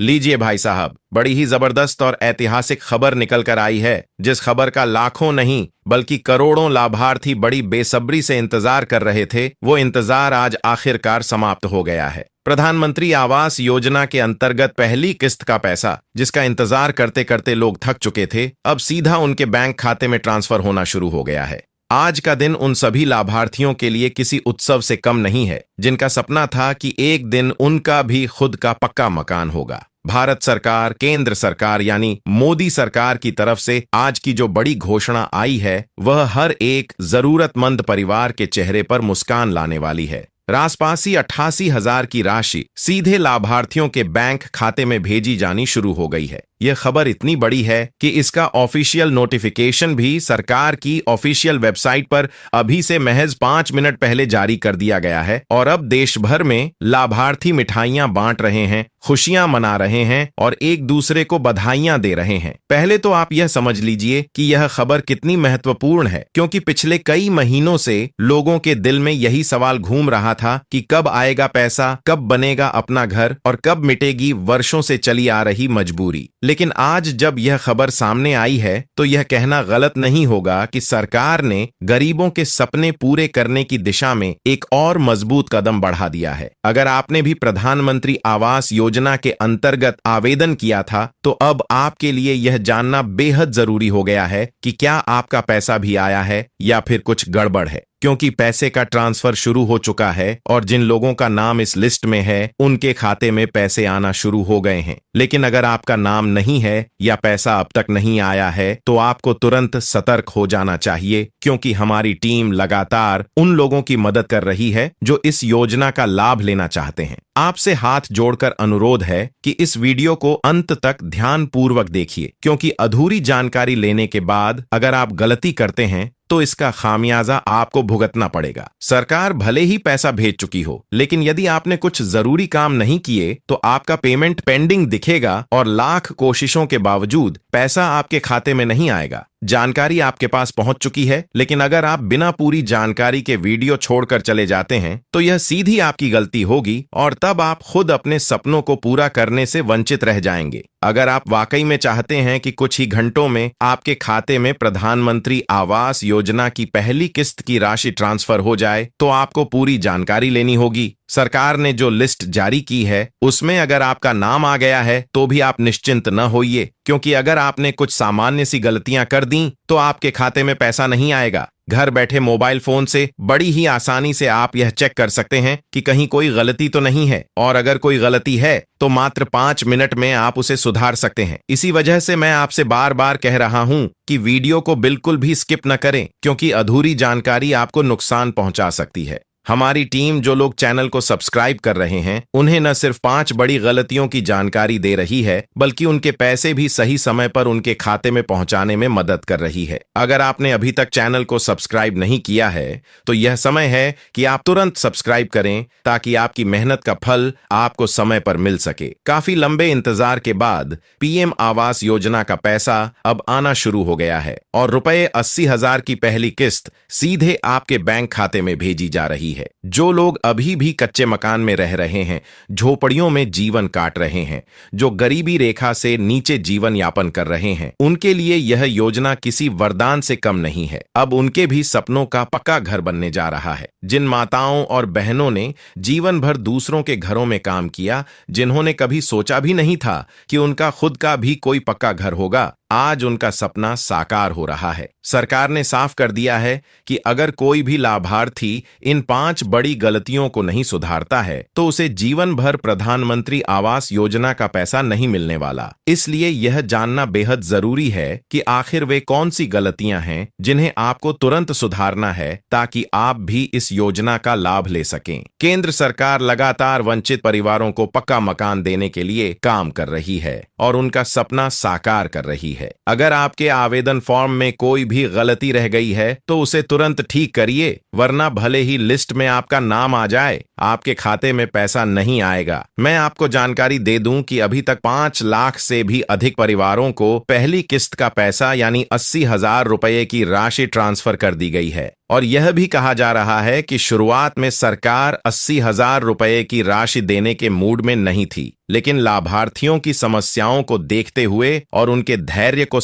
लीजिए भाई साहब, बड़ी ही जबरदस्त और ऐतिहासिक खबर निकल कर आई है, जिस खबर का लाखों नहीं बल्कि करोड़ों लाभार्थी बड़ी बेसब्री से इंतजार कर रहे थे। वो इंतजार आज आखिरकार समाप्त हो गया है। प्रधानमंत्री आवास योजना के अंतर्गत पहली किस्त का पैसा, जिसका इंतजार करते करते लोग थक चुके थे, अब सीधा उनके बैंक खाते में ट्रांसफर होना शुरू हो गया है। आज का दिन उन सभी लाभार्थियों के लिए किसी उत्सव से कम नहीं है, जिनका सपना था कि एक दिन उनका भी खुद का पक्का मकान होगा। भारत सरकार, केंद्र सरकार यानी मोदी सरकार की तरफ से आज की जो बड़ी घोषणा आई है, वह हर एक जरूरतमंद परिवार के चेहरे पर मुस्कान लाने वाली है। रासपासी 88,000 की राशि सीधे लाभार्थियों के बैंक खाते में भेजी जानी शुरू हो गई है। यह खबर इतनी बड़ी है कि इसका ऑफिशियल नोटिफिकेशन भी सरकार की ऑफिशियल वेबसाइट पर अभी से महज 5 मिनट पहले जारी कर दिया गया है। और अब देश भर में लाभार्थी मिठाइयां बांट रहे हैं, खुशियां मना रहे हैं और एक दूसरे को बधाइयां दे रहे हैं। पहले तो आप यह समझ लीजिए कि यह खबर कितनी महत्वपूर्ण है, क्योंकि पिछले कई महीनों से लोगों के दिल में यही सवाल घूम रहा था कि कब आएगा पैसा, कब बनेगा अपना घर और कब मिटेगी वर्षों से चली आ रही मजबूरी। लेकिन आज जब यह खबर सामने आई है, तो यह कहना गलत नहीं होगा कि सरकार ने गरीबों के सपने पूरे करने की दिशा में एक और मजबूत कदम बढ़ा दिया है। अगर आपने भी प्रधानमंत्री आवास योजना के अंतर्गत आवेदन किया था, तो अब आपके लिए यह जानना बेहद जरूरी हो गया है कि क्या आपका पैसा भी आया है या फिर कुछ गड़बड़ है, क्योंकि पैसे का ट्रांसफर शुरू हो चुका है और जिन लोगों का नाम इस लिस्ट में है, उनके खाते में पैसे आना शुरू हो गए हैं। लेकिन अगर आपका नाम नहीं है या पैसा अब तक नहीं आया है, तो आपको तुरंत सतर्क हो जाना चाहिए, क्योंकि हमारी टीम लगातार उन लोगों की मदद कर रही है जो इस योजना का लाभ लेना चाहते हैं। आपसे हाथ जोड़कर अनुरोध है कि इस वीडियो को अंत तक ध्यानपूर्वक देखिए, क्योंकि अधूरी जानकारी लेने के बाद अगर आप गलती करते हैं तो इसका खामियाजा आपको भुगतना पड़ेगा। सरकार भले ही पैसा भेज चुकी हो, लेकिन यदि आपने कुछ जरूरी काम नहीं किए तो आपका पेमेंट पेंडिंग दिखेगा और लाख कोशिशों के बावजूद पैसा आपके खाते में नहीं आएगा। जानकारी आपके पास पहुंच चुकी है, लेकिन अगर आप बिना पूरी जानकारी के वीडियो छोड़कर चले जाते हैं तो यह सीधी आपकी गलती होगी और तब आप खुद अपने सपनों को पूरा करने से वंचित रह जाएंगे। अगर आप वाकई में चाहते हैं कि कुछ ही घंटों में आपके खाते में प्रधानमंत्री आवास योजना की पहली किस्त की राशि ट्रांसफर हो जाए, तो आपको पूरी जानकारी लेनी होगी। सरकार ने जो लिस्ट जारी की है, उसमें अगर आपका नाम आ गया है तो भी आप निश्चिंत न होइए, क्योंकि अगर आपने कुछ सामान्य सी गलतियां कर दी तो आपके खाते में पैसा नहीं आएगा। घर बैठे मोबाइल फोन से बड़ी ही आसानी से आप यह चेक कर सकते हैं कि कहीं कोई गलती तो नहीं है, और अगर कोई गलती है तो मात्र 5 मिनट में आप उसे सुधार सकते हैं। इसी वजह से मैं आपसे बार बार कह रहा हूं कि वीडियो को बिल्कुल भी स्किप न करें, क्योंकि अधूरी जानकारी आपको नुकसान पहुंचा सकती है। हमारी टीम जो लोग चैनल को सब्सक्राइब कर रहे हैं, उन्हें न सिर्फ 5 बड़ी गलतियों की जानकारी दे रही है, बल्कि उनके पैसे भी सही समय पर उनके खाते में पहुंचाने में मदद कर रही है। अगर आपने अभी तक चैनल को सब्सक्राइब नहीं किया है, तो यह समय है कि आप तुरंत सब्सक्राइब करें, ताकि आपकी मेहनत का फल आपको समय पर मिल सके। काफी लंबे इंतजार के बाद पीएम आवास योजना का पैसा अब आना शुरू हो गया है और रुपए 80,000 की पहली किस्त सीधे आपके बैंक खाते में भेजी जा रही है। जो लोग अभी भी कच्चे मकान में रह रहे हैं, झोपड़ियों में जीवन काट रहे हैं, जो गरीबी रेखा से नीचे जीवन यापन कर रहे हैं, उनके लिए यह योजना किसी वरदान से कम नहीं है। अब उनके भी सपनों का पक्का घर बनने जा रहा है। जिन माताओं और बहनों ने जीवन भर दूसरों के घरों में काम किया, जिन्होंने कभी सोचा भी नहीं था कि उनका खुद का भी कोई पक्का घर होगा, आज उनका सपना साकार हो रहा है। सरकार ने साफ कर दिया है कि अगर कोई भी लाभार्थी इन 5 बड़ी गलतियों को नहीं सुधारता है, तो उसे जीवन भर प्रधानमंत्री आवास योजना का पैसा नहीं मिलने वाला। इसलिए यह जानना बेहद जरूरी है कि आखिर वे कौन सी गलतियां हैं जिन्हें आपको तुरंत सुधारना है, ताकि आप भी इस योजना का लाभ ले सकें। केंद्र सरकार लगातार वंचित परिवारों को पक्का मकान देने के लिए काम कर रही है और उनका सपना साकार कर रही है। अगर आपके आवेदन फॉर्म में कोई भी गलती रह गई है, तो उसे तुरंत ठीक करिए, वरना भले ही लिस्ट में आपका नाम आ जाए, आपके खाते में पैसा नहीं आएगा। मैं आपको जानकारी दे दूं कि अभी तक 5 लाख से भी अधिक परिवारों को पहली किस्त का पैसा यानी 80,000 रुपए की राशि ट्रांसफर कर दी गई है और यह भी कहा जा रहा है कि शुरुआत में सरकार 80,000 रुपए की राशि देने के मूड में नहीं थी, लेकिन लाभार्थियों की समस्याओं को देखते हुए और उनके धैर्य को